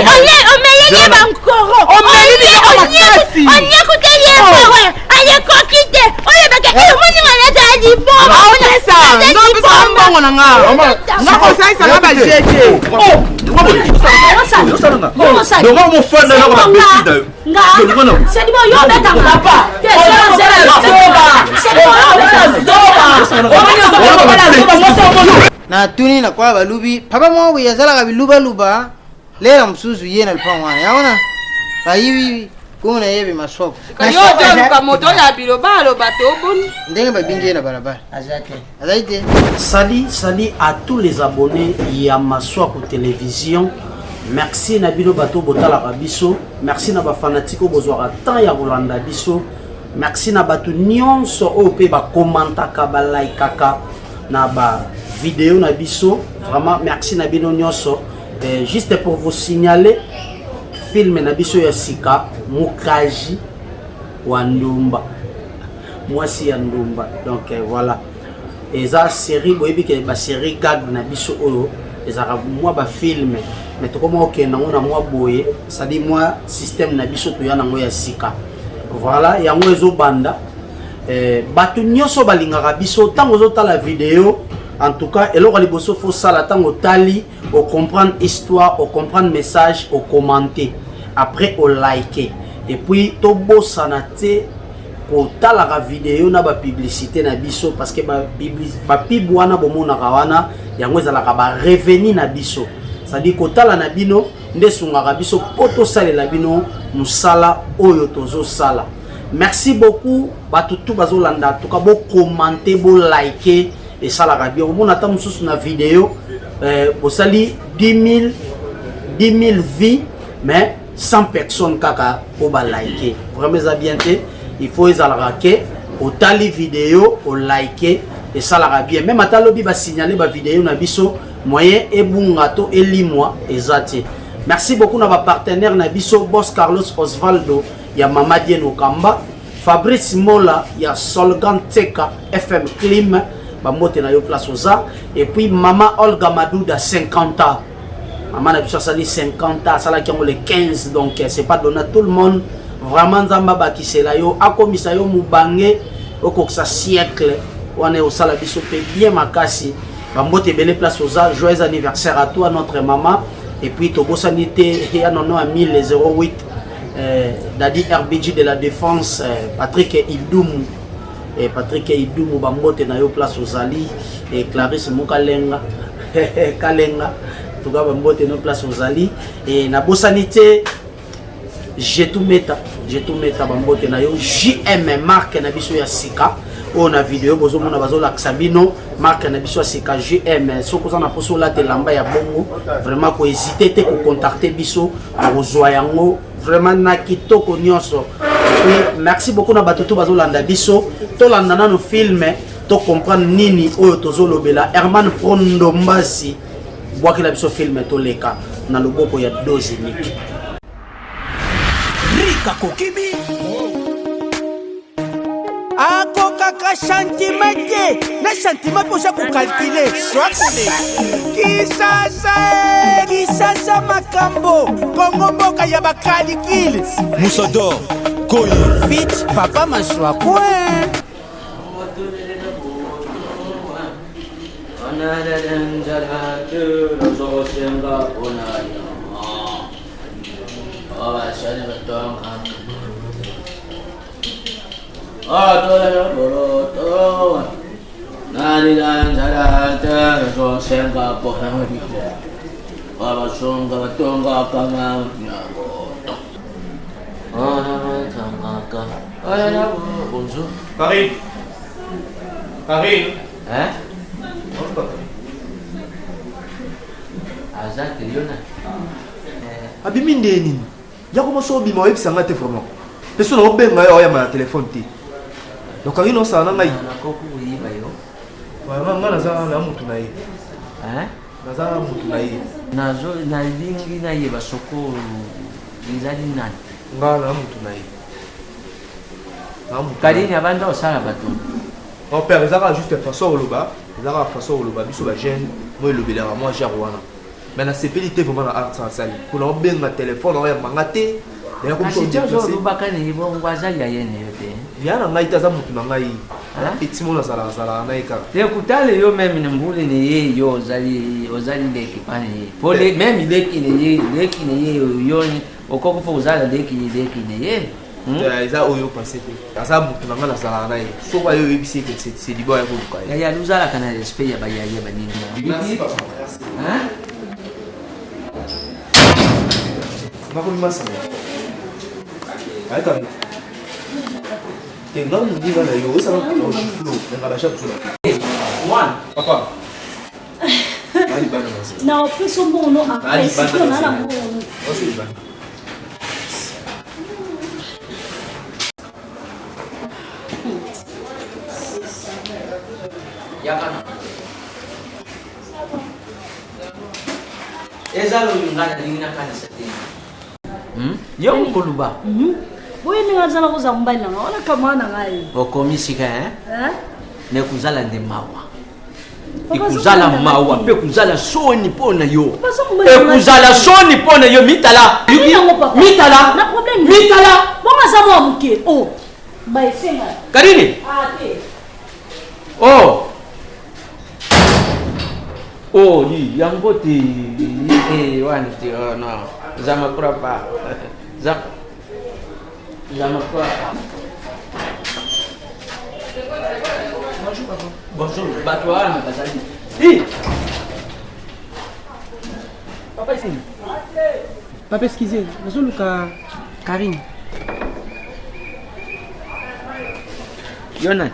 omelenge bankoro onyakuteli epawe alekokite oyo bake omoninga neta liboma mbongo na nga nakosalisa nga bajete na tuni na kwa balubi papa moko yazalaka bilubaluba lera mususu ye na lupango wana yaona bayibi kuna yebe masoko ndenge babingi na barabara azaite. Salut à tous les abonnés ya Maswako télévision. Merci na bino bato botala biso, merci na ba fanatiko bozwaka temps ya kolanda biso, merci na bato nyonso o pe ba commentaka ba likeaka na ba vidéo na biso. Vraiment merci na bino nyonso. Juste pour vous signaler film na biso ya sika Mukaji wa Ndumba. Mwasi ya Ndumba. Donc voilà. Et ça série boyebi ke ba série gag na biso oyo ezaka moi ba film mais to comme OK na moi boye ça dit moi système na biso to ya nango ya sika. Voilà yango ezo banda batu nyonso balingaka biso tango zota la vidéo. En tout cas, et là, il faut ça au tali, au comprendre histoire, au comprendre message, au commenter. Après, au liker. Et puis, tout beau sanate, au la vidéo, na ba publicité na biso parce que ba pib wana bomo na kawana, yango ezalaka ba revenu na biso. Ça dit ko tala na bino, ndesunga biso poto sale la bino, musala oyo tozo sala. Merci beaucoup, batutu bazolanda, en tout cas, bo commenter, bo liker. Et ça la radio on attend sous na vidéo au sali 10 000 vies mais 100 personnes kaka au ba liker vraiment ça bien il faut les alraquer au tali vidéo au liker et ça la radio même ata lobi ba signaler ba vidéo na biso moyen et bungato et limoi ezati. Merci beaucoup na ba partenaire na biso Boss Carlos Osvaldo ya Mamadi Nokamba, Fabrice Mola ya Solgan Teka FM Clim Bamote na yo place oza et puis maman Olga Madouda 50 ans. Maman na biso sali 50 ans, sala ki le 15 donc c'est pas donné à tout le monde. Vraiment nzamba bakisela yo akomisa yo mubange okoksa siècle. Wana osala biso pe bien makasi. Bamote belle place oza, joyeux anniversaire à toi notre maman et puis to bosanité ya nono à 1008 Dadi RBG de la défense Patrick Idoumou. Et Patrick Idoumou bambote na yo place aux Ali et Clarisse Mukalenga Kalenga tout cas bambote na place aux Ali et na bosanité j'ai tout meta bambote na yo JM marque na biso ya sika on a vidéo bozo mona bazo la Xabino marque na biso ya sika JM soko na poso la te lamba ya bongo vraiment ko hésiter te ko contacter biso ozwa yango vraiment na kitoko nyonso. Oui, merci beaucoup na batutu bazolanda biso to landa na no film to comprendre nini oyo tozolobela Herman Prondo Mbasi bwaki la biso film to leka na loboko ya Dozinique Rika Kokibi ako kaka chantimate na chantima posha ko calculer swatone kisasa makambo Kongo mboka ya bakalikile Musador Koyi Fit papa Maswako Bonjour. Karine. Hein? Azak Liona. Abimi ndeni. Yako moso bima websanga te vraiment. Personne no benga yo ya ma téléphone te. Donc Karine on sa na ngai. Na koku yiba yo. Wa nga naza na mutu na ye. Hein? Naza mutu na ye. Nazo na lingi na yeba soko izali nani. Nga na mutu na ye. Karine abanda osala bato. Mon père, ils ont juste façon au loba, ils ont façon au loba, biso ba jeune, moi le belera moi jarwana. Mais la CPLité vraiment la art sans salle. Pour leur bien ma téléphone, on va mangater. D'ailleurs comme ça on dit il y a un ngaïta za mutu na ngai. Petit mona sala sala na eka. Le kutale yo même na mbule ne ye yo ozali leki pani. Pole même leki ne ye yo okoko fo ozala leki ne ye. Eza oyo passé. Asa mutu na ngala sala na ye. So ba yo yebisi que c'est du boya ko buka. Ya luzala kana respect ya ba nini. Merci papa. Hein? Va comme ça. Attends. T'es là, on dit voilà, yo, ça va pas au flou, on va la chape là. One, papa. Ali bana masi. Non, plus au bon non après c'est qu'on a la bon. Aussi bana. Yakana. Ezalo yungana lingina kanisa tena. Yo kuluba. Boye ni ngazala kuza mbali nanga wala kamana ngai. Okomisika ne kuzala ne mawa. Ikuzala mawa pe kuzala soni pona yo. Ekuzala soni pona yo mitala. Mitala. Na problème. Mitala. Bonga sawa mke. Oh. Ba senga. Karini. Te. Oh. Oh, yango ti wani ti no. Zama kurapa. Zama kurapa. Bonjour, Batouane, Bazali. Papa ici. Papa excusez, nous Luka Karine. Yonan.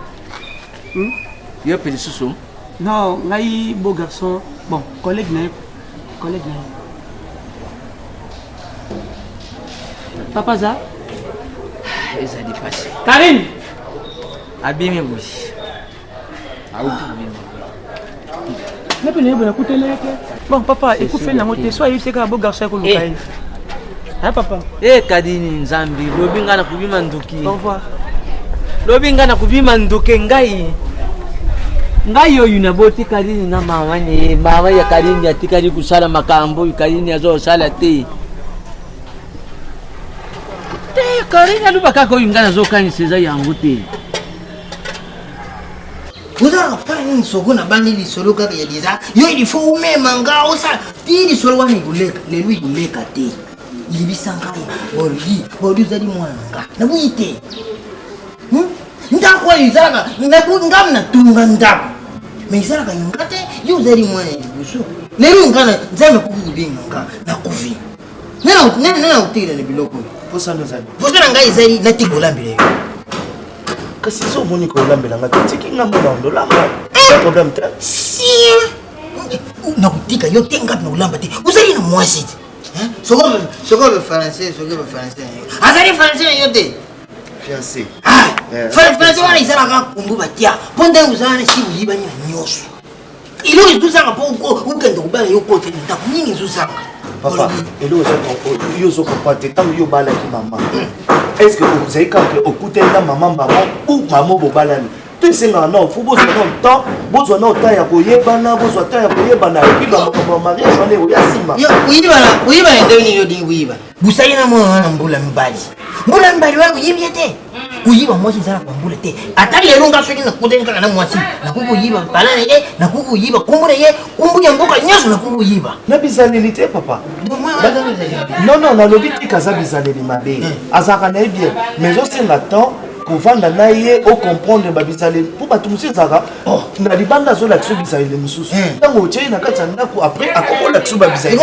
Yo petit soussou. Non, ngai beau garçon. Bon, collègue na. Papa za. Eza di passé. Karine. Abimi oui. Mais puis ne écoute bon papa, écoute fait na moté, soit il sait que beau garçon ko lukai. Hein papa? Kadini Nzambi, lobi ngana kubima nduki. Au revoir. Lobi ngana kubima nduke ngai. Ngai yo yunaboti kadini na mama ni mama ya kadini atikali kusala makambo kadini azo sala te. Te kadini alubaka ko yungana zo kanisa yangu te. Vous avez pas une seconde à banni solo car il y a des gens. Il faut même manga ou ça. Il dit solo wani guleka. Les lui guleka te. Il vit sans kai. Boli. Boli zadi mwanga. Na buite. Ndakwa izaka. Ndabu ngam na tunga ndabu. Mais izaka ngate. Yo zadi mwanga busu. Leru ngana nzame kubinga na kufi. Nena utira ne biloko. Posa ndo zali. Posa ngai zali na tigola mbele. Kasi so moni ko lambela ngati tiki ngamba ndo lamba. C'est problème te. Si. Na kutika yo tenga na ulamba te. Uzali na mwasi. Hein? Soko le français. Azali français yo te. Fiancé. Ah. Français wana izala ka kumbu batia. Ponde uzana si uyiba nyoso. Ilo izuzanga po ukende kubala yo kote nda kunini izuzanga. Papa, elo yo zo kopate tam yo bala ki mama. Est-ce que vous avez quand au côté de maman ou maman bobalani? Tu sais non, faut besoin de temps ya koyebana, besoin de temps ya koyebana et puis dans mariage on est au yasima. Yo, oui bana ndeni yo dingi oui bana. Busayina mo na mbula mbali. Mbula mbali wa kuyibiete. Kuyiba mwasi sana kwa mbula te. Atali lelo ngasoki na kudenga na mwasi. Na kuyiba balana ye, na kuyiba kumbula ye, kumbuya mboka nyaso na kuyiba. Na bizalilité papa. Non, na lobiti kaza bizaleli mabe. Azaka na bien, mais aussi na temps kovanda na ye o comprendre ba bizaleli pour ba tumusi zaka. Oh, na libanda zo la tsubi bizaleli mususu. Tango oche na kati ndako après akoko la tsuba bizaleli.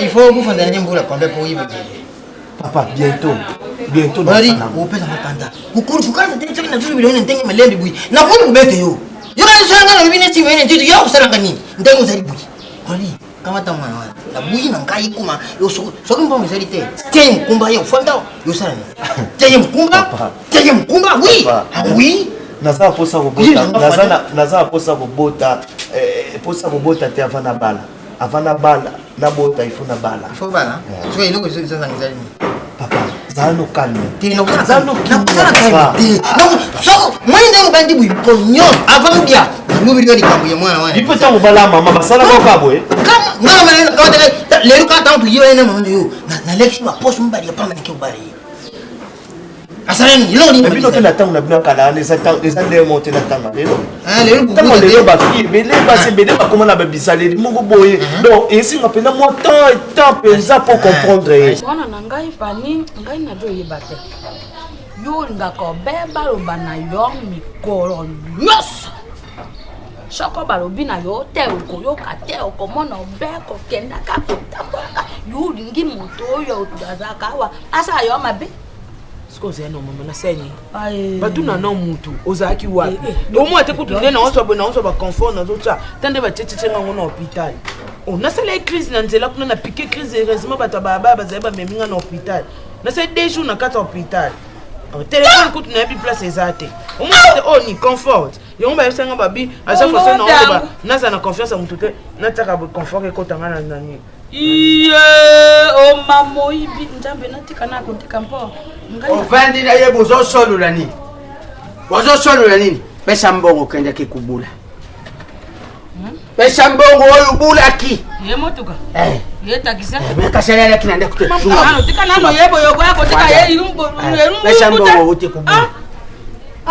Il faut vous fanda nyembula kwa mbepo yiba. Papa, bientôt. Bari, opeza matanda. Kukuru kukaza tena chaki na tuli bilioni ntengi malembi bui. Na kuru kubete yo. Yo kana sanga na bibine timu ene ntitu yo kusaranga nini? Ntengi uzali bui. Bari, kama tamwa na bui na ngai kuma yo soki mpo misali te. Tenge mkumba yo fanda yo sara ni. Tenge mkumba oui. Oui. Naza posa kobota posa kobota te avana bala na bota ifuna bala. Ifo bala. So iloko sasa ngizali. Papa, zano calme. Tino zano calme. So mwende mbandi bui ponyo avant dia. Nubi ndio nikambuye mwana wana. Ipo tangu bala mama basala kwa kabwe. Kama mwana mwana kwa lelo ka tanto yiwa ene mama yo na leki ma poche mbali ya pamba ke ubali asarani lo ni bino te na tango na bino kala les andé monter na tango lelo lelo tango lelo ba fille mais les ba c'est bébé ba comment na ba bisaleli moko boye donc ici on pena moi temps pensa pour comprendre wana na ngai fani ngai na do yebate yo ngako beba lo bana yo mikolo nyos Shoko balobi na yo te okoyoka te okomona obeko kenda ka kotaboka yo lingi moto yo tazaka wa asa yo mabe sikoze no mama na senyi batuna no mutu ozaki wapi omo ate kutunde na onso ba confort na zocha tande ba tchetchenga ngona hôpital on a sala crise na nzela kuna na piquer crise heureusement baba bazeba meminga na hôpital na se deux jours na kata hôpital téléphone kutu na bi place ezate omo ate ni confort yo mba yesanga babi asa fosa na onso ba naza na confiance mutu te na taka ba confort ko tanga na nani iye o mamo ibi njambe natika na kontika mpo ngai ofendi na yebo zo solo la nini wazo solo la nini pesa mbongo kenda kikubula pesa mbongo oyo bulaki ye motuka ye takisa mekasela kina nda kutu mama tika nano yebo yoko yako tika ye irumbo pesa mbongo utikubula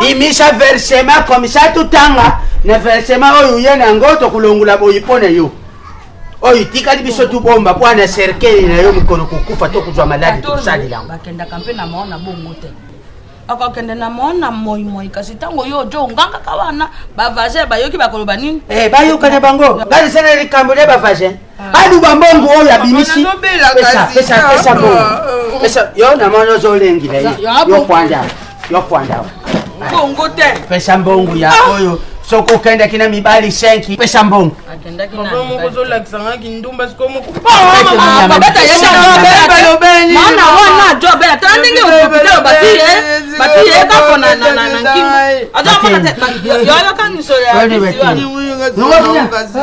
imisha versement comme ça tutanga na versement oyo yena ngoto kulongula boyipone yo oyo tikali biso tubomba bwana serikali na yo mikono kukufa to kuzwa maladi tusali lango bakenda kampe na maona bongo te akakende na maona moi kasi tango yo jo nganga kawana bavaje bayoki bakoloba nini bayoka na bango ngali sana likambo le bavaje adu bambongo oyo abimisi pesa bongo pesa yo na maona zo lengi la yo kwanda bongo te pesa mbongo ya oyo soko kenda kina mibali 5 pesa mbongo akenda kina mbongo zo laksanga kindumba sikomo mama bata yenda lobeni mana wana jobe atandingi ukupita batiye ka fona na nkingo ajo mona te yo kan so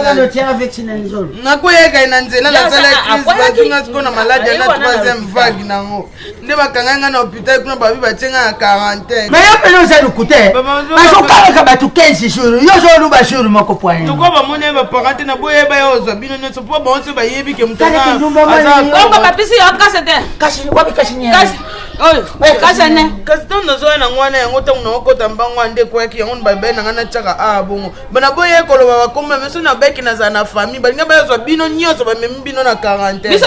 ya no tia vaccine nzolo nakoyeka ina nzela la sala crise batunga sikona maladi na troisième vague nango nde bakanganga na hôpital kuna babi batenga 40 mais yo pelo za lukute basoka ka batu 15 jours yo zo lu ba jour moko point to ko ba mona ba parente na boye ba yo zo bino nyonso po ba onse ba yebi ke mutanga bongo papisi yo kasete kasi wapi kasi ni kasi oyo kasene kasi to no zo na ngwana yango to no okota mbangwa nde ko yaki yango ba be na ngana chaka bongo bana boye ko lo ba komba meso na beki na za na famille balinga ba zo bino nyonso ba memi bino na 40 yo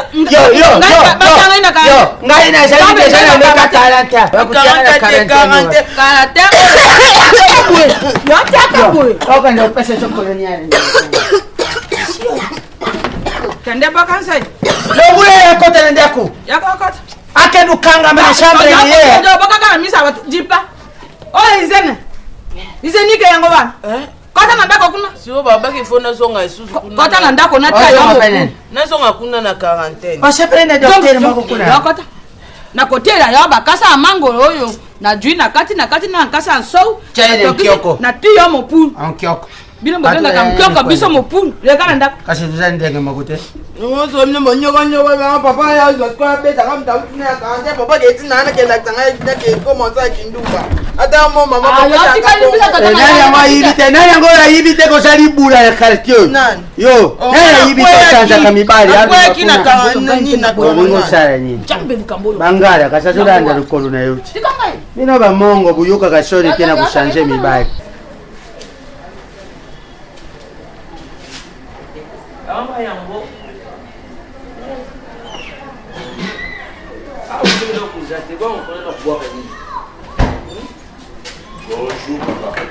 ngai na zali deja na meka 40 bakutiana na 40 yo taka boy oka ndo pesa chokoloniale kende bakansa lobule yakota ndako yakota akedu kanga ma chambre ye yo bakaka misa watu jipa izene ke yango bana kota na ndako kuna sio baba ke fona songa isusu kuna kota na ndako na tayo na songa kuna na 40 basepele docteur mako kuna yakota na kotela yo bakasa amango oyo na jui na kati na nkasa nsou na tiyo mopulu ankioko bino bolenga ka mkioko biso mopulu lekana ndako kasi tuzani ndenge makote ngozo mne monyoko ba papa ya zo kwa beta kama mtautina ya kanje papa de tina na kenda tanga na ke komonza kindumba ata mo mama nani yango ya yibite ko sali bula ya quartier yo nani yibite kwanza kamibali hapo kwa kina kanga nini na ko sala nini jambe likambolo bangala kasa tulanda lukolo na yuti bino ba mongo buyoka kashori tena kushanje mibali Kama yango Bonjour papa.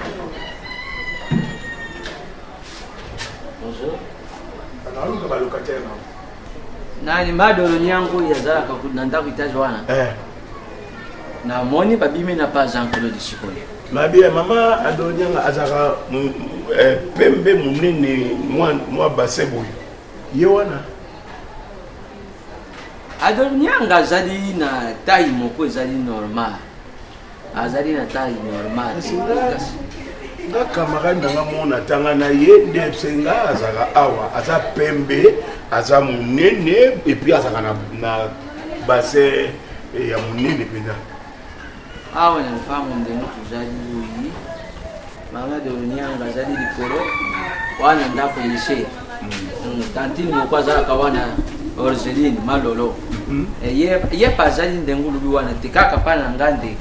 Bonjour. Anaruka balokatena. Nani madolo nyango yazala ka kunanda kuitaje wana? Na moni babimi na pas Jean-Claude Sikole. Mabia mama adonyanga azaka pembe munene mwa basebo. Ye wana. Adonyanga zali na taille moko zali normal. Azali na taille normal. Nga camarade nga mona tanga na ye nde senga azaka awa aza pembe aza munene et puis azaka na bassin ya munene pena. Awa na mfamu ndenge tuzali uyi. Mama de Nyanga zali likolo wana ndako yeshe. Tantini moko azala kawana Orgeline malolo ye pazali ndengu lubi wana te kaka pana ngande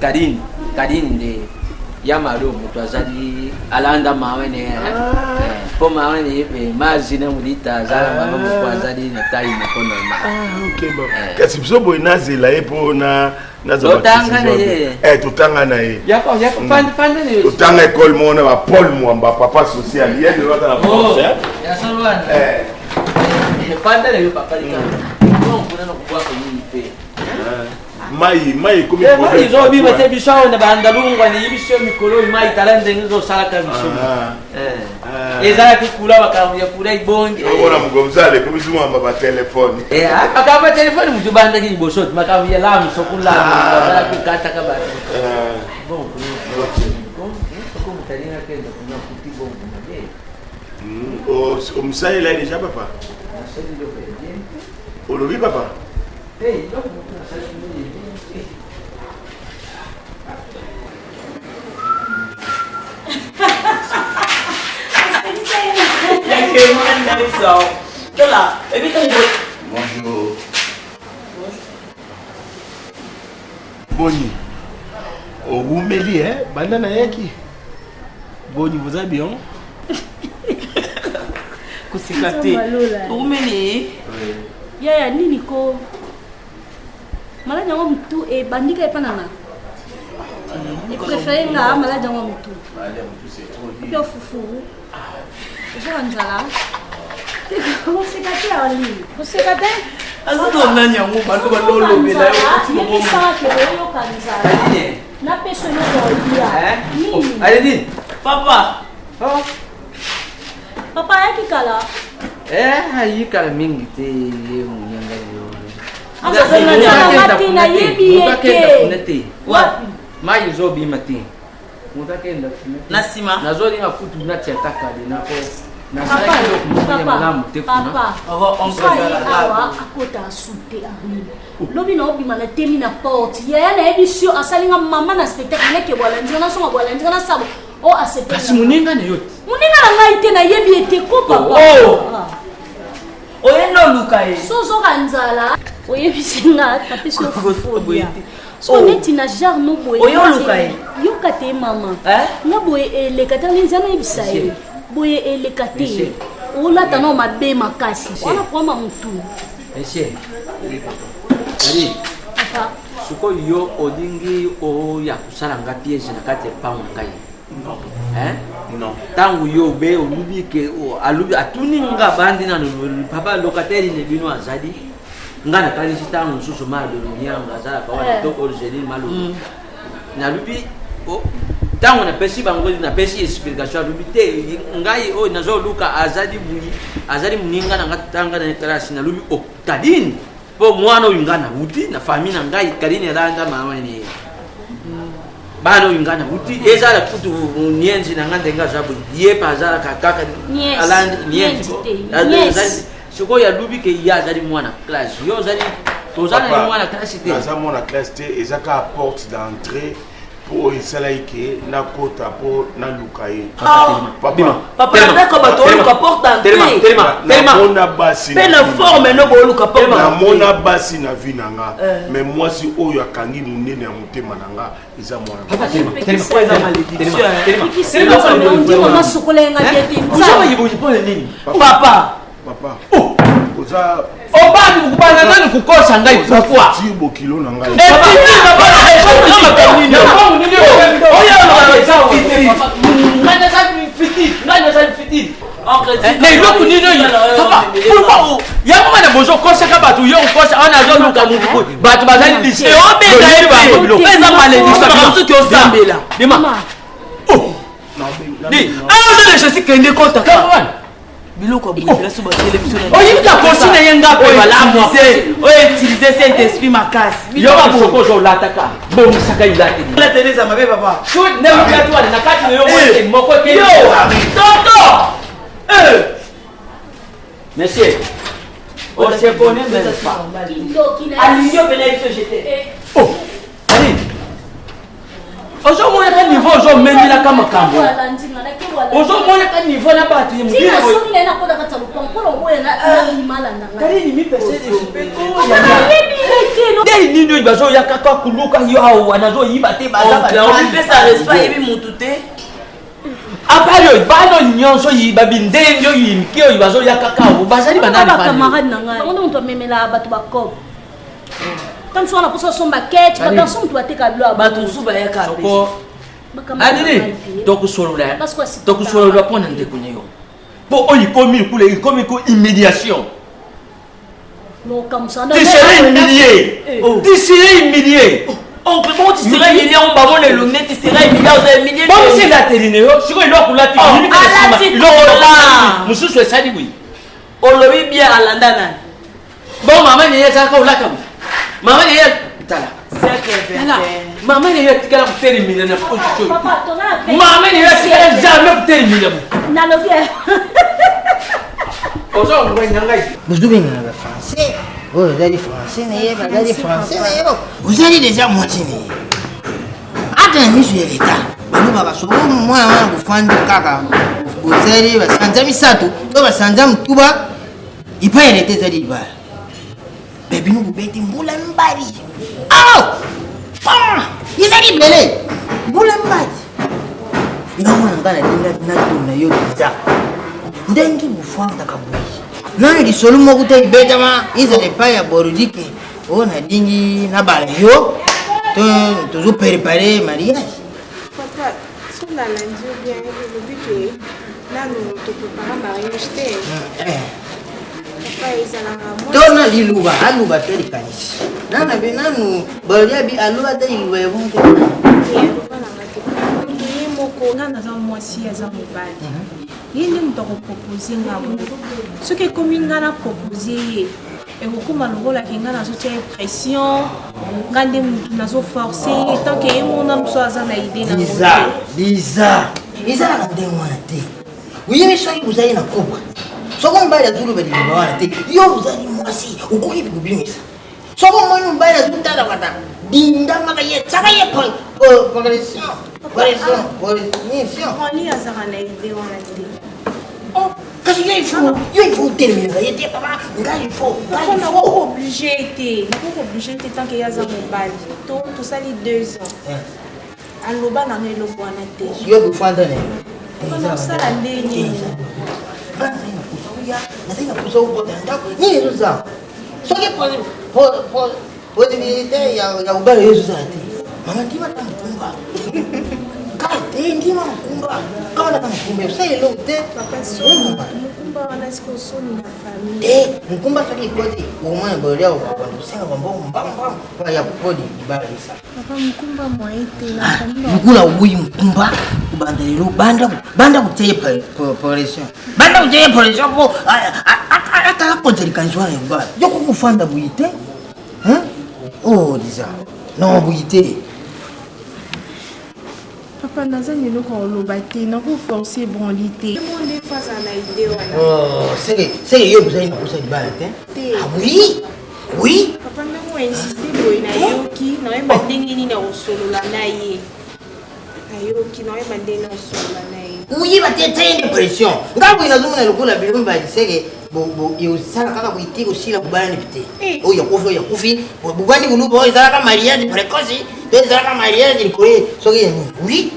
kadini nde ya malo mutu azali alanda mawene po mawene yepe mazina mulita zala mama mutu azali na tayi na kono ok bon kasi biso boye nazela ye mpo totangana ye totanga ekole mona ba Paul Mwamba papa social ye de lota na France ya salwana panda le papa non kuna no kwa ko ni pe mai komi mai zo bi mate bishawo na bandalungwa ni bisho mikolo mai talande ngizo salaka bisho ezala kukula bakamuya kula ibonge ora mugomzale komi zuma ba telefone akaba telefone mujubanda ki bosot makamuya la msokula bala kukata kaba bon ko mtalina kenda kuna kuti bongo o msaye là déjà papa o lo vi papa Bonjour. Boni. Au Roumeli, hein? Banana yaki. Boni, vous allez bien? Kusikate. Roumeli. Yaya nini ko? Maladi yango mtu e bandika epananga. Ni préféré nga maladi yango mtu. Maladi yango mtu c'est trop dit. Yo fufu. Je ranzala. Kusikate ali. Kusikate? Azo nani yango bantu balolo bela yo. Ni sa ke yo kanzala. Na peso no dolia. Nini? Allez papa. Oh. Papa yaki kala. Ayi kala mingi te munyanga yo. Azosanga na yebi yeke. Wapi? Mai zo bi mati. Mutakenda nasima nazolinga kutu natia takade nako papa awa akota asute arli lobi na obima na temi na porte yaya na ebisio asalinga mama na spectacle neke bwala ndinga na songa bwala ndinga na sabo o asete kasi muninga ne yote muninga na ngai te na yebi ete ko papa oyendo luka e sozo kanzala oyebi singa tapiso fufu so neti na jarno boye oyo luka e yoka te mama nga boye le katali nzana ebisa e boye le kate ola tano mabe makasi wana kwa mutu monsieur ali papa suko yo odingi o ya kusalanga piège na kate pa ngai non tangu yo be olubi ke alubi atuninga bandi na papa locataire ne bino azadi ngana kali sitangu susu malo nyanga azala kwa to origine malo na lubi tangu na pesi bango na pesi explication lubi te ngai o nazo luka azadi buli azadi muninga na ngatanga na terasi na lubi tadini po mwana uyingana uti na famille na ngai kadini randa mama ni bano ingana uti ezala kutu nienzi na ngande ngazabu ye pazala kakaka alandi nienzi siko ya lubi ke ya zali mwana classe yo zali tozana ni mwana classe te za mwana classe te ezaka porte d'entrée pour esala ike na kota po na lukaye papa ndako bato luka porte d'entrée tellement mona basi pe na forme no bo luka porte na mona basi na vie nanga mais moi si oyo akangi munene ya motema nanga eza mwana papa tellement papa oza obandi kukubana nani kukosa ngai pourquoi tibo kilo na ngai yamomana bozo kosaka bato yo kosa wana azoluka mutu bato bazali lise eza malédiction osambela ozaleshasi kende kotaka biloko abouela so batelevizio oyibika kosina ye ngapo oyo utilize cet esprit makasi yokokoza olataka bomisaka ilateneza mabe papa neukatuwana na kati nayo moko toto monsieur on se connaît même pas alingio pena iso jete ali ozomona ka niveau niveau ozomendelaka makambo ozomonaka niveau na bato ndei nini oyo bazoyaka ka kuluka yo awa nazoyiba te bazapesa respect yebi mutu te apart oyo bano nyonso yiba bindenge oyo yimiki oyo bazoyaka ka bazali bananicamarade na ngai bango nde moto amemela bato bakobe comme so wana poso somba kete bagarso moto bateka bilo bato mosusu bayaka adini tokosolola mpo na ndeko na yo mpo oyo ikomi kule ikomi ko humiliation tu serais humilié tu serais humilié oncle comment tu serais humilié on va voir le lunettes tu serais humilié vous avez humilié bon c'est la terine yo siko iloko lati mususu esali oui olobi bien alanda nani bon mama ni yesa ka ulaka mama ni yesa tala maman est là pour terminer la position. Maman est là jamais pour terminer. Vous allez déjà moitié. Attends, monsieur l'État. Moi, vous faites caca. Vous allez, il peut arrêter ça dit bas. Bébé nous bête moula mbari. Oh! Ah! Il s'est libéré. Moula mbari. Non, on a na yo déjà. Ndengi bufanda kabui. Na ili solo mo kutai beta ma, iza le paya borudike. On a dingi na bala yo. To préparer mariage. Papa, sur la lundi ou bien le but que là nous te préparons mariage té. Dona liluba aluba teli kanisi nana benanu balia bi aluba teli liluba yonke moko ngana za mwasi ya za mobali yindi mutoko proposer ngabo soki komi ngana proposer et okoma lokola kengana zo tia pression ngande mutu nazo forcer tant que yemona mso aza na idée na Lisa na ndemwana te uyimi soki uzali na kopa soko mbali azulu bali bwana te yo uzali mwasi ukoki kubimisa soko mwana mbali azulu tata kwata dinda makaye tsakaye progression oli azaka na idée wana te oh kasi yo il faut terminer yete papa ngai faut obligé te tant que yaza mobali to sali 2 ans aloba na ngelo bwana te yo bufanda ne na sala ndeni nataka kusoma kwa ndako nini sasa soke possibilité ya ubale Yesu sana mama ndima tamkumba kate ndima mkumba kama tamkumba sasa ile te papa so mkumba wana siko soni na famille mkumba soki kodi umwana bolia kwa kusema kwamba mbamba kwa ya kodi ibara isa papa mkumba mwaite na famille mkula ubuyi mkumba kubandelero banda kuteye polisi banda kuteye polisi hapo ata konzerikanzwa ne ba yo kufanda buyite oh diza no buyite papa nazani loko olobate na ko forcer brandité monde face à la idée wana oh c'est yo besoin de pousser bala te ah oui papa ndemo insister boy na yoki na yeba ndenge nini na osolola na ye ayoki na yeba ndenge na osolola na ye oui ba te tene pression ngabo inazuma lokula bilumba diseke bo yosala kaka kuitiko sila kubana nipite oya kufi bugandi bulubo oya zaka mariage précoce de zaka mariage likole soki yani oui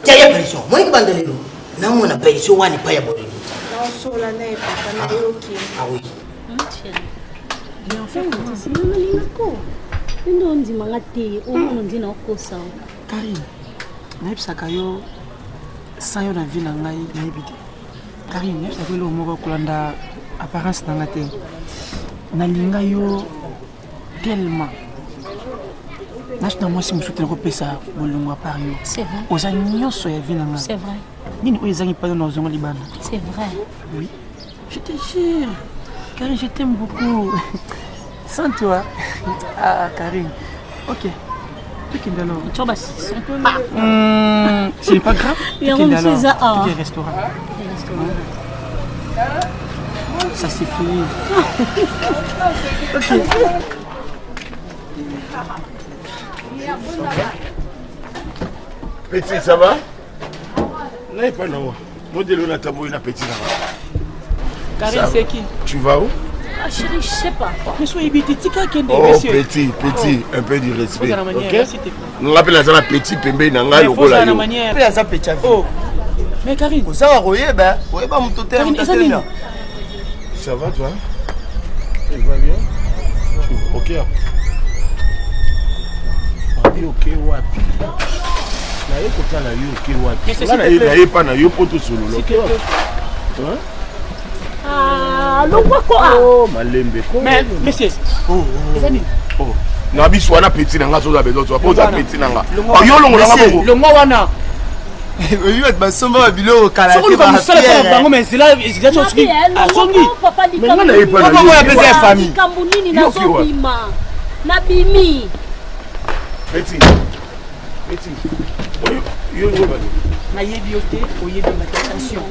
tele pression moi kubandelelo na mona pression wani pa ya bodeli na osolola na ye papa na yoki ah oui bien fait c'est même linako ndo ndimanga te omono ndina okosa Karine nayebisaka yo sa yo na vie na ngai nayebi te Karine nayebisaka eloko moko kolanda apparence na nga te nalinga yo tellement nasi na mwasi mosusu te nakopesa bolongo apart yo oza nyonso ya vie na nga c'est vrai nini oyo ezangi mpano na ozongo libana c'est vrai oui je te jure Karine je t'aime beaucoup sans toi Karine ok tu vois, c'est un peu ce n'est pas grave. Il y a un restaurant. Ça c'est fini. Ok. Petit, ça va? Non, pas non. Modèle on a taboué na petit là. Karine, c'est qui? Tu vas où? Ah chérie, je sais pas. Mais soyez bitétika qui est Oh, petit, un peu de respect. Ok? Nous rappelons ça la petit pembe nanga logo là. Pela ça petit. Oh. Mais Karine, ça va royeba. Royeba mutote. Ça va toi? Tu vas bien? Ok. Ok, wapi? Na yeko tala yo ok wapi? Na ye pa na yo poto solo lo. Ah, lo quoi? Oh, malembe ko. mais c'est oh. Na biso wana petit nanga so za bezo so poza petit nanga. Yo longo nanga bongo. Le moi wana. Oui, ba somba ba bilo kala. Soko ko musala ko bango mais c'est là il a chose qui a songi. Papa di Mais na ye pa na. Comment ya pesa famille? Kambunini na zobima. Na bimi. Petit. Yo na yebi yote oyebi ma attention.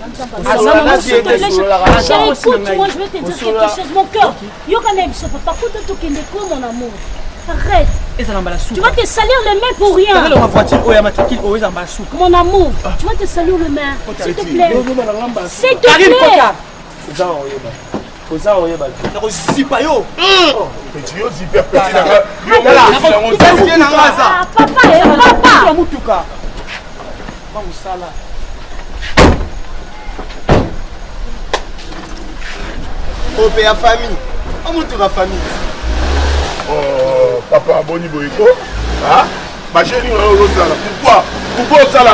Chérie, écoute, moi je vais te dire quelque chose, mon cœur. Yo kana biso papa ko to kende ko mon amour. Arrête. Tu vas te salir les mains pour rien. Mon amour, tu vas te salir les mains. S'il te plaît. S'il te plaît. Oh, papa, boni boyko. Ah, ma chérie, pourquoi ça là?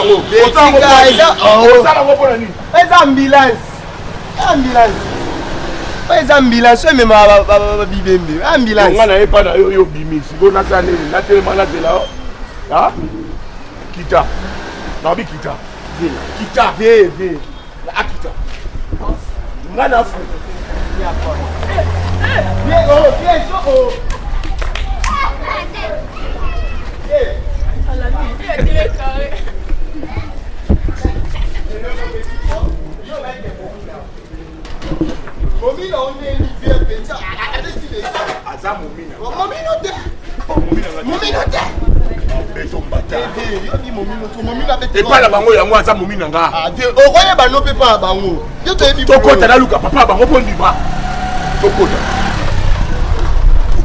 Ambulance, même bibembe. Ambulance. On n'a pas na yo bimi. Si on a ça na tellement là là. Ah? Kita. Na bi kita. Kita. Ve. La kita. Ngana fu. Et pas la bango ya moi ça momi nanga. Okoye ba no pepa bango. Yo to ebi. Tokota na luka papa bango pon diba. Tokota.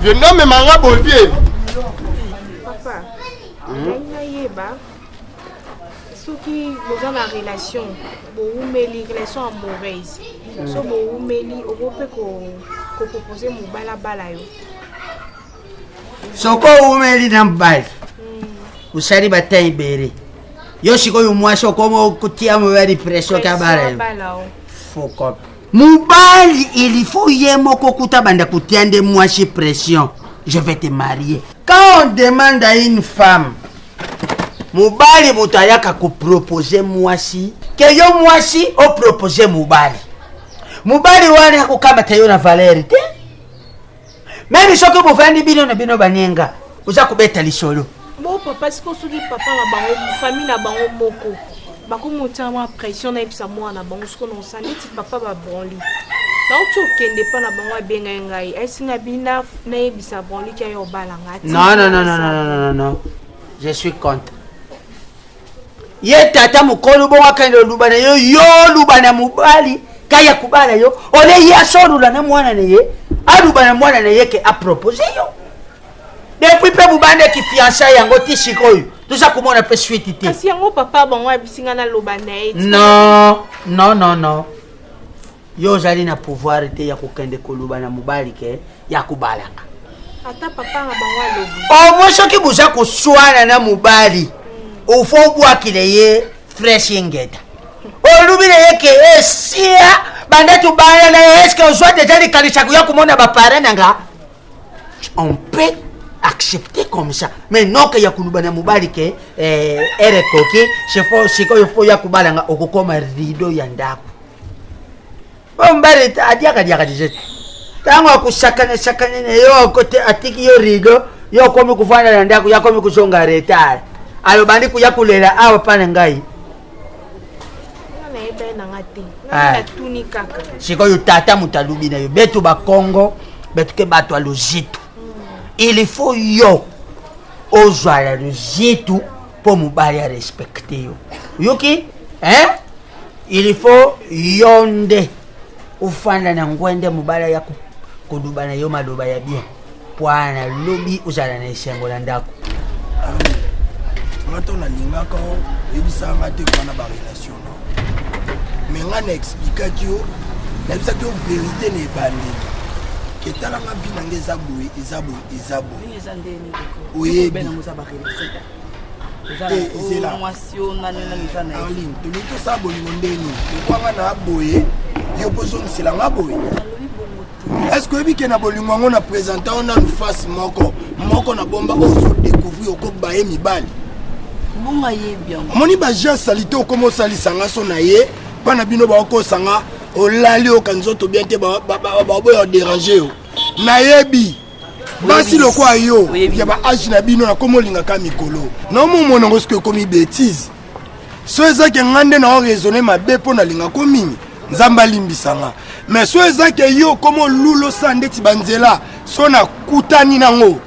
Je nomme manga Bolvier. Papa. Yeba. Soki dans la relation, bo umeli relation amoureuse. So bo umeli okope ko proposer mo bala yo. Soko umeli na mbali. Usari batai bere. Yoshiko yumwasho komo kutia mwari pression kabala. Foko. Mubali il faut yemo kokuta banda kutiande mwashi pression. Je vais te marier. Quand on demande à une femme, Mubali mutayaka ku proposer mwashi, que yo mwashi o proposer Mubali. Mubali wana kukaba tayo na Valeri. Même soko bovandi bino na bino banyenga. Uza kubeta lisolo. Bon papa, c'est qu'on se dit papa na bango famille na bango moko. Bako monter ma pression na epsa moi na bango ce qu'on on sent ti papa ba bonli. Donc tu kende pas na bango benga ngai. Est-ce na bina na ebisa bonli ki yo balanga. Non. Je suis contre. Ye tata mukolo bonga kando lubana yo lubana mubali kaya kubala yo. Ole ya solula na mwana ne ye. Alubana mwana ne ye ke a proposer yo. Depuis peu bubande ki fiançailles yango tishikoyo. Tout ça comment on appelle suite. Kasi yango papa bango abisinga na lobana e. Non. Yo zali na pouvoir te ya kokende kolubana mubali ke ya kubalanga. Ata papa na bango alobi. O mo soki buza ko swana na mubali. O fo bua kileye fresh ingeta. O lubile yeke esia banda tu bana na est-ce que on soit déjà les kalishaku ya kumona ba parents nga. On peut accepter comme ça mais non que ya kulubana mubali ke ere koki chefo siko yofo ya kubalanga okokoma rido ya ndako bombare adiaka dije tango akusakana ne yo kote atiki yo rido yo komi kufanya ya ndako ya komi kusonga retard alo bandi kuya kulela awa pana ngai na ebe na ngati na tuni kaka siko yo tata mutalubi na yo betu ba Congo betu ke bato aluzitu. Il faut yo ozwala luzitu pour mobali à respecter yo. Yoki, hein? Il faut yonde ufanda na ngwende mobala ya kudubana yo madoba ya bien. Pwana lobi uzala na isengo na ndako. Ngato na lingaka yebisa ngate kwana ba relation. Mais ngana expliquer que la vérité n'est pas née. Que tala nga bina ngezabo izabo. Oui, ben nous aba relation. C'est là. Aline, tu nous ça bolingo ndeni. Kwa na boye, yo poso nsela nga boye. Est-ce que bi kena bolingo ngona présenter on a nous face moko na bomba ozo découvrir ko baye mibali. Bunga ye bien. Moni ba ja salite o komo salisanga so na ye, bana bino ba ko sanga o lali o kanzoto bien te ba boyo déranger o. Na yebi. Basi le quoi yo, ya ba age na bino na komo linga ka mikolo. Na mo mona ngo ske komi bêtise. So eza ke ngande na o raisonner mabe po na linga komini. Nzamba limbisanga. Mais so eza ke yo komo lulo sande ti banzela, so na kutani nango.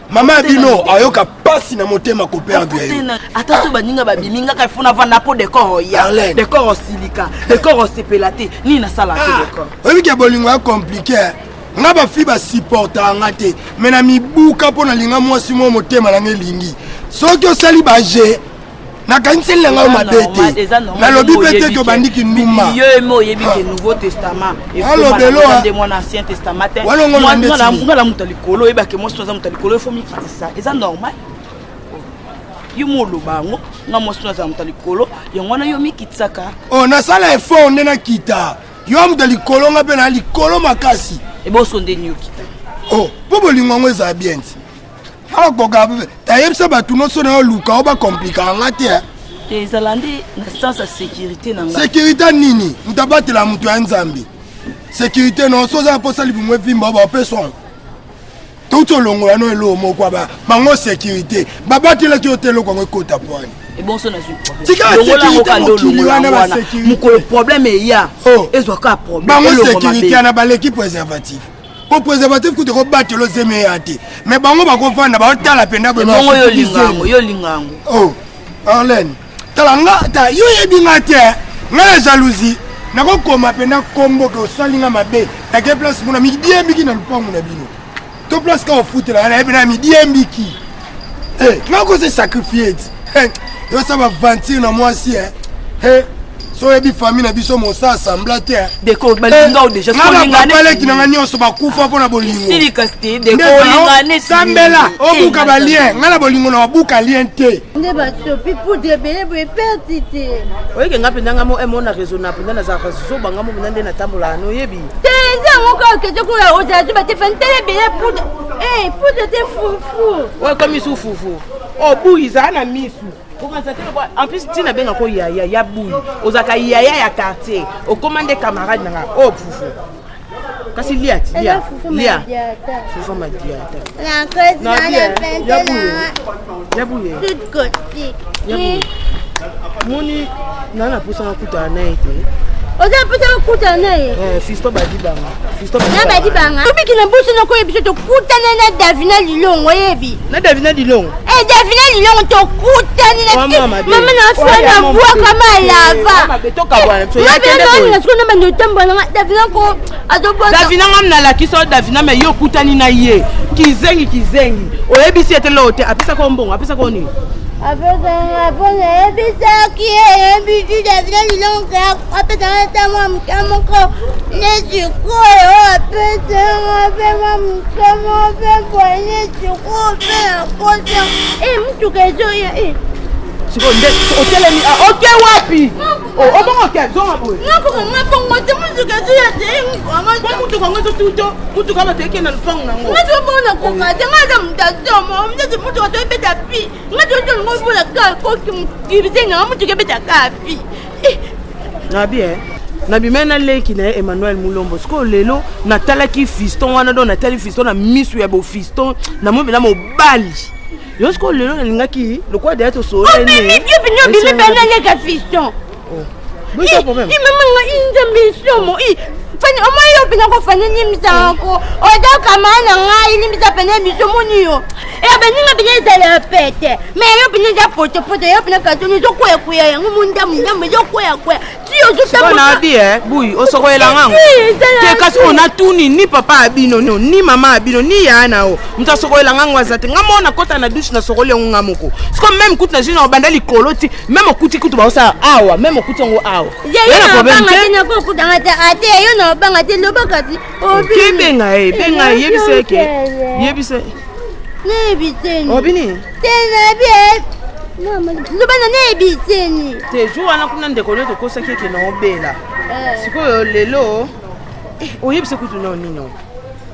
Mama bino ayoka pasi na motema ko perdre. Attention baninga babiminga ka funa vana po décor ya. Décor silika, décor sepelaté, ni na sala te décor. Oui ke bolingo ya compliqué. Nga ba fi ba supporta ngate mena mibuka pona linga mwasi mo motema na ngelingi soki osali ba je na kansel nga mabete na lobi pete ko bandiki nduma yo mo yebi ke Nouveau Testament et de mon Ancien Testament moi la mutalikolo eba ke moi soza mutalikolo faut mi kitisa eza normal yo mo lobango nga moi soza mutalikolo yango na yo mi kitisaka oh na sala effort ndena kita yo mutalikolo nga pe na likolo makasi et bon sonde nyokita oh po bolingo ngo eza bien ala koka ta yebisa batu no so na luka oba compliquer ngati te zalandi na sens sécurité nanga sécurité nini mtabatela mutu ya nzambi sécurité no so za posa libumwe vimba ba peson tout longo ya no elo moko ba mango sécurité babatela ki hôtel ko ngekota poani et bon so na zu le problème est ya ezo ka problème bango sécurité na ba l'équipe préservatif pour préservatif ku te ko batelo zeme yate mais bango ba ko fanda ba tala penda ba bango yo lingango oh Arlène talanga ta yo yebinga te ngala jalousie na ko koma penda kombo ko salinga mabe na ke place mona mi diembiki na lupango na bino to place ka ofutela na ebina mi diembiki ngako se sacrifier yo ça va mentir na moi si so ebi famille na biso mo sa assemblate de ko balinga déjà so linga ne bale kinanga nyonso bakufa pona bolingo sili kasti de ko linga ne sambela obuka balien ngala bolingo na buka lien te nde ba sopi pour de bele bo perdite oye ke ngapi ndanga mo emona raisonnable ndana za so banga mo ndende na tambola no yebi te za ngoko ke to ko la oja ba te fantele bele pour pour de te fufu ouais comme isu fufu oh buiza na misu. En plus, tu n'as pas encore ya boui. Ozaka ya quartier. Au commandé camarade nanga. Oh foufou. Kasi lia. Foufou ma diata. La cause ya boui. Tout côté. Moni nana poussa na kuta na été. Oza poussa na kuta na fisto badi banga. Na badi banga. Obi kina busu na ko yebi to kuta na Davina Lilongo yebi. Na Davina Lilongo. Davina Lilongo to kuta ni na mama na fana bua kama lava. Betoka bwana. So ya kende ko. Na sikona mando tembo na Davina ko adobo. Davina ngamna la kiso Davina me yo kuta ni na ye. Kizengi. Oyebi si etelo hote apisa ko mbongo apisa ko ni. Abona ebisa ki ebi Davina Lilongo apesa tama mkamoko nesiko apesa mama mkamoko bwana nesiko kosa mtu kezo ya siko nde hotelemi ok wapi obongo ke zonga boy ngapongo te mtu kezo ya te mtu kwa ngoto tuto mtu kama teke na lupango nango mtu bona koka te ngaza mtasomo mtu kwa beta pi mtu ngobula ka koki mkibizenga mtu kebeta kapi na bien na bimena leki na Emmanuel Mulombo sko lelo na talaki fiston wana do na tali fiston na misu ya bo fiston na mo bali yo sko lelo na lingaki le quoi d'être so ne bimi bana leka fiston oui c'est problème mama nga inza misomo fani omoyo pina ko fani nimisa ko oda kamana ngai nimisa pene miso muniyo e beninga bine zala pete me yo bine za poto yo bine ka tuni zo koya koya yangu munda zo koya tio zo ta bona bi bui osokoyela ngango te kasi ona tuni ni papa abino ni mama abino ni yana o mta sokoyela ngango azate ngamona kota na douche na sokole ngamoko siko même kutu na jina obanda likoloti même okuti kutu ba osa awa même okuti ngo awa yana problème te ko kutanga te ate yo no banga te lobakati obi benga yebise nebiteni obini tena bi mama lobana nebiteni te juana kuna ndeko leto kosa keke na obela siko lelo oyebise kutu no nino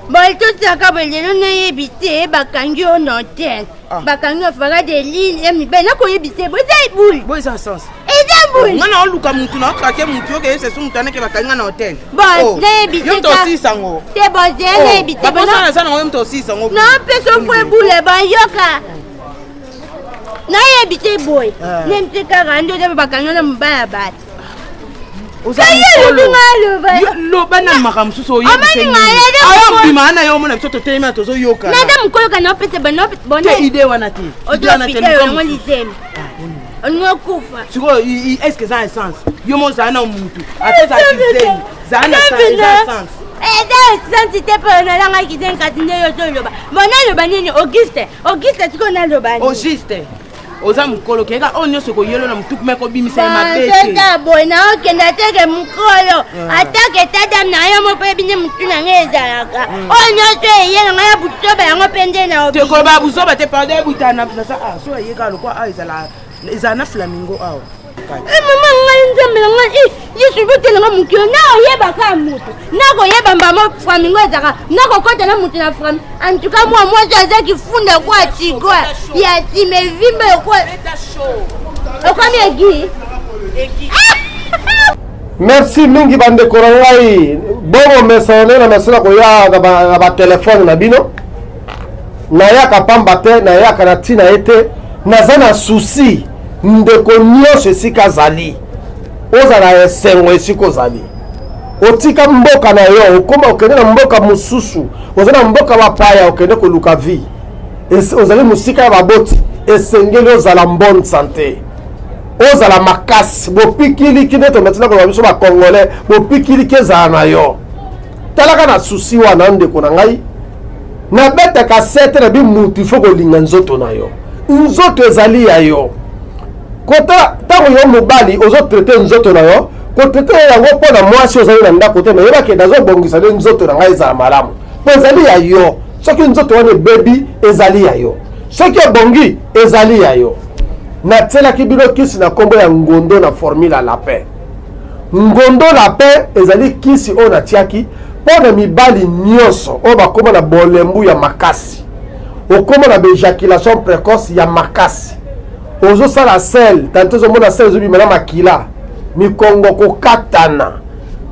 Bon, tout ça, quand on est habité, bakangi on entend. Bakangi on fera des lignes, et ben, on est habité, vous avez boule. Bon, ça sens. Et ça boule. On a un look à mon tour, on a un tour, c'est son temps que bakangi on entend. Bon, c'est habité. Yo aussi sango. C'est bon, c'est habité. Bon, ça, ça, on a aussi sango. Non, personne fait boule, ben, yoka. Non, habité, boy. Même si 42, bakangi on a m'babat. lobana makambo susu oyebisebimana yo mona biso totelema tozoyoka te ide wana te sikoyo estce eza essence yo mo ozala na mutu ate ezakizeni zala na essence esansi te mpo nalangaki te nkati nde yo toloba bo naloba nini auguste sikoyo naloba auguste oza mukolo keka oyo nyonso koyelo na mutuku meko obimisa ye mabe te boye naokenda teke mukolo atake tadam na yo mopo ebine mutu na ngai ezalaka oyo nyonso eyela ngai ya busoba yango mpe nde na te koloba busoba te pardon ebutana so ayeka lokwa ezala na flamingo awa mama ngai nzambe na ngai yesu botelenga mokilo na oyebaka mutu nakoyeba mbamo flamingo ezaka nakokota na mutu na flamingo antuka mwa mwasi azaki funda kwa tigwa ya time vimba okwami egi merci mingi bandeko na ngai bongo mesone na masina koya na batelefone na bino nayaka pamba te nayaka na ntina ye te naza na susi ndeko nyonso esika azali ozala esengo esika ozali otika mboka na yo okoma okende na mboka mosusu oza na mboka bapaya okende koluka vi ozali mosika ya baboti esengeli ozala bonne santé ozala makasi bopikiliki nde tomatina koloba biso bakongolais bopikiliki ezala na yo talaka na susi wana ndeko na ngai nabetaka sete na bimutu ifo kolinga nzoto na yo nzoto ezali ya yo kota ntango yo mobali ozotraite nzoto na yo kotraite yango mpo na mwasi ozali na ndako te nayebaki nazobongisa nde nzoto na ngai ezala malamu mpo ezali ya yo soki nzoto wana ebebi ezali ya yo soki ebongi ezali ya yo natielaki bino kisi na nkombo ya ngondo na formule ya lapin ngondo lapin ezali kisi oyo natiaki mpo na mibali nyonso oyo bakoma na bolembu ya makasi okoma na bejaculation précoce ya makasi ozosala sel tanto ozomona sel ezobima na makila mikongo kokatana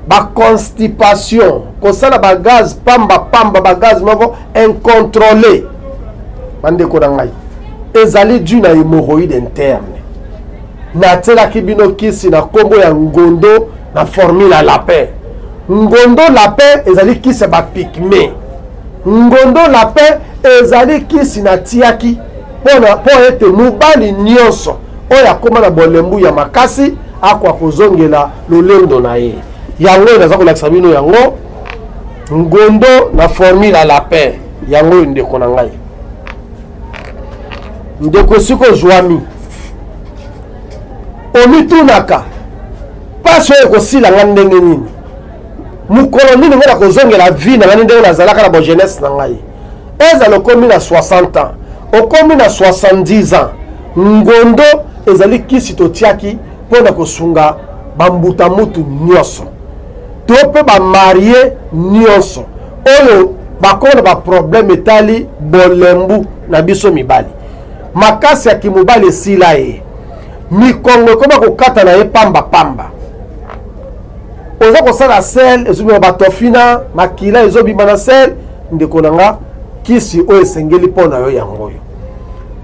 baconstipation kosala bagaz pamba bagaz moko incontrôlé bandeko na ngai ezali dû na hémorroïde interne natielaki bino kisi na nkombo ya ngondo na formule ya lapin ngondo lapin ezali kisi ya bapigme ngondo lapin ezali kisi natiaki mpo ete mobali nyonso oyo akoma na bolembu ya makasi akwa kozongela lolendo na ye yango oyo naza kolakisa bino yango ngondo na formule ya lapin yango oyo ndeko na ngai ndeko siko ozwami omitunaka pasi oyo ekosila nga ndenge nini mokolo nini ngai nakozongela vie na ngani ndenge nazalaka na bojeunesse na ngai ezala okomi na 60 ans okomi na 70 ans ngondo ezali kisi totiaki mpo na kosunga bambuta mutu nyonso to mpe bamarie nyonso oyo bakoma na baproblème etali bolembu na biso mibali makasi ya kimobali esila ye mikongo ekoma kokata na ye pamba oza kosala sel ezobima batofina makila ezobima na sel ndeko na nga kisi oyo esengeli mpo na yo yango oyo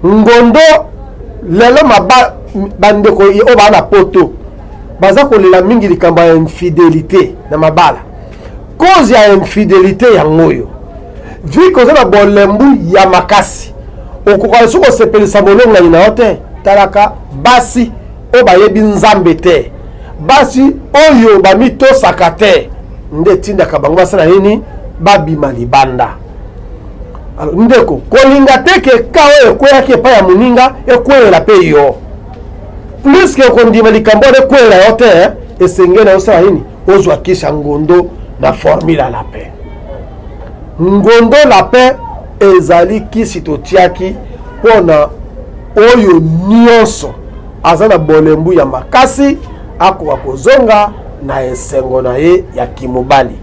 ngondo lelo bandeko oyo baa na poto baza kolela mingi likambo ya infidélité na mabala cause ya infidélité yango yo vu koza na bolembu ya makasi okoka soki osepelisa molongo na nyina yo te talaka basi oyo bayebi nzambe te basi oyo bamitosaka te nde etindaka bango basala nini babima libanda. Alors ndeko kolinga te ke ka oyo ekweyaki epai ya moninga ekweyela mpe yo plus ke okondima likambo oyo ekweyela yo te esengeli na yosala nini ozwa kisha ngondo na formule la paix. Ngondo la paix ezali kisi totiaki mpona oyo nyonso aza na bolembu ya makasi akoka kozonga na esengo na ye ya kimobali.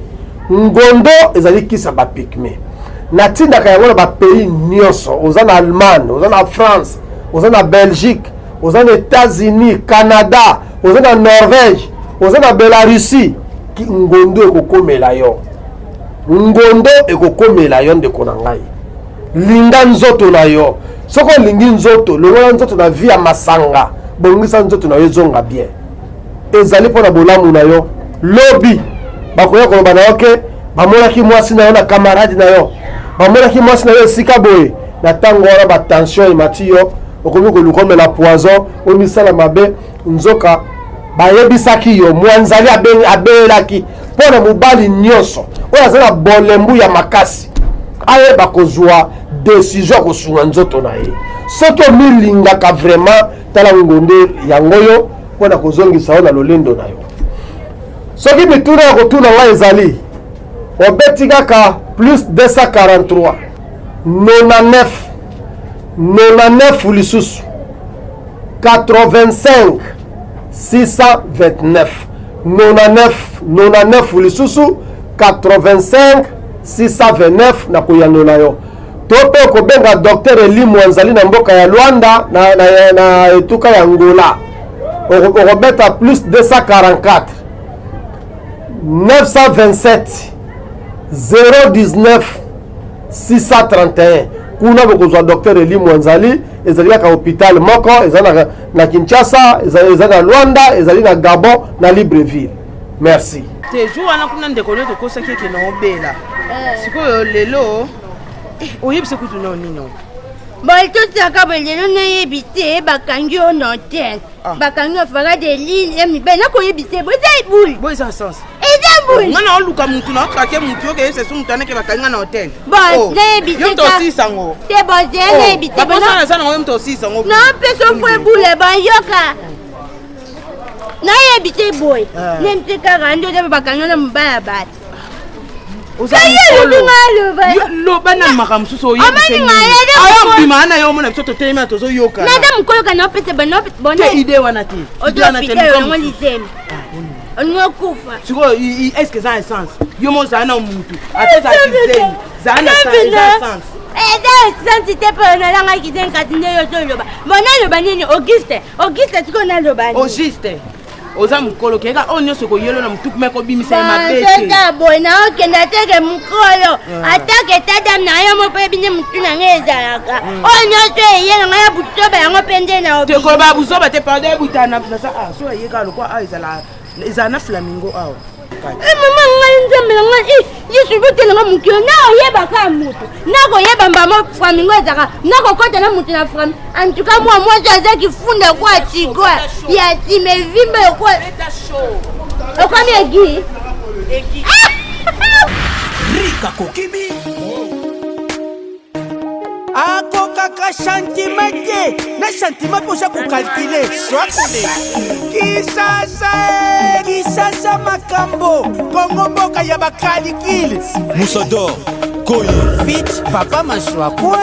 Ngondo ezali kisa bapigme natindaka yango na bapays nyonso oza na Allemagne, oza na France, oza na Belgique, oza na États-Unis, Canada, oza na Norvège, oza na Belarusie. Ngondo ekokomela yo, ngondo ekokomela yo ndeko na ngai. Linga nzoto na yo, soko lingi nzoto longola nzoto na vie ya masanga bongisa nzoto na yo ezonga bien ezali mpona bolamu na yo. Lobi bakoya koloba na yo ke bamonaki mwasi na yo na camarade na yo, bamonaki mwasi na yo esika boye na ntango wana batension emati yo okomi kolukomela poison omisala mabe nzoka bayebisaki yo mwanzali abelaki mpona mobali nyonso oyo aza na bolembu ya makasi ayeba kozwa décision ya kosunga nzoto na ye. Soki omilingaka vraiment tala ngonde yango yo mpona kozongisa yo na lolendo na yo. Soki mituna ya kotuna ngai ezali obeti kaka plus 243 99 lisusu 85 629 99 lisusu 85 629 na koyanola yo. Tope kobenga Dr Eli Mwanzali na mboka ya Luanda na etuka ya Angola. Okobeta plus 244 927 019 631 kuna bokozwa Dr Eli Mwanzali ezali ka hôpital moko ezali na Kinshasa, ezali na Luanda, ezali na Gabon na Libreville. Merci. Tejo wana kuna ndeko leto kosa keke na obela. Sikoyo lelo oyebise kutu no nino. Baltosaka balelo nayebise bakangi ono te. Bakangi ofaka de ligne mibena koyebise boza ibuli. Boza sens. Ezabuli. Ngana oluka muntu na okake muntu yoke yese sumutane ke bakangi na hotel. Bon, nayebise. Yo tosi sango. Te boze nayebise. Bakosa na sana ngoyo tosi sango. Na peso fwe bule ba yoka. Nayebise boy. Nemte kaka ndo de bakangi na mbaya bati. Loba na makamsu so yebise. Ayo bimana yo mona biso totelema tozo yoka. Nada mukolo kana pese bano bona. Te idée wana te. Idée wana te ngo lisem. Onyo kufa. Siko est-ce que ça a un sens? Yo mo za na muntu. Ate za kizeni. Za na sens. Santi te pe na langa kizen katinde yo so loba. Bona loba nini Auguste tiko na loba. Auguste. Oza mukolo keka onyo soko yelo na mutuku meko bimisa ya mabete. Sasa bona okenda teke mukolo. Atake tadam na yo mo pe bine mutuna ngeza yaka. Onyo so yelo ngaya butoba yango pende na obi. Te ko ba buzoba te pardon butana sa so yeka lokwa ezala flamingo awo. Mama ngai nzambela ngai yesu butela nga mukio na oyeba ka mutu. Nako yeba mbamo flamingo ezaka. Nako kota na mutu na flamingo. En tout cas moi ça kifunda kwa tigwa. Ya time vimbe kwa. Okami egi. Rika kokibi. Ako kaka chantimate na chantima posha kukalkile swakule kisasa makambo Kongo mboka ya bakalikile Musador Koyi Fit papa mashwa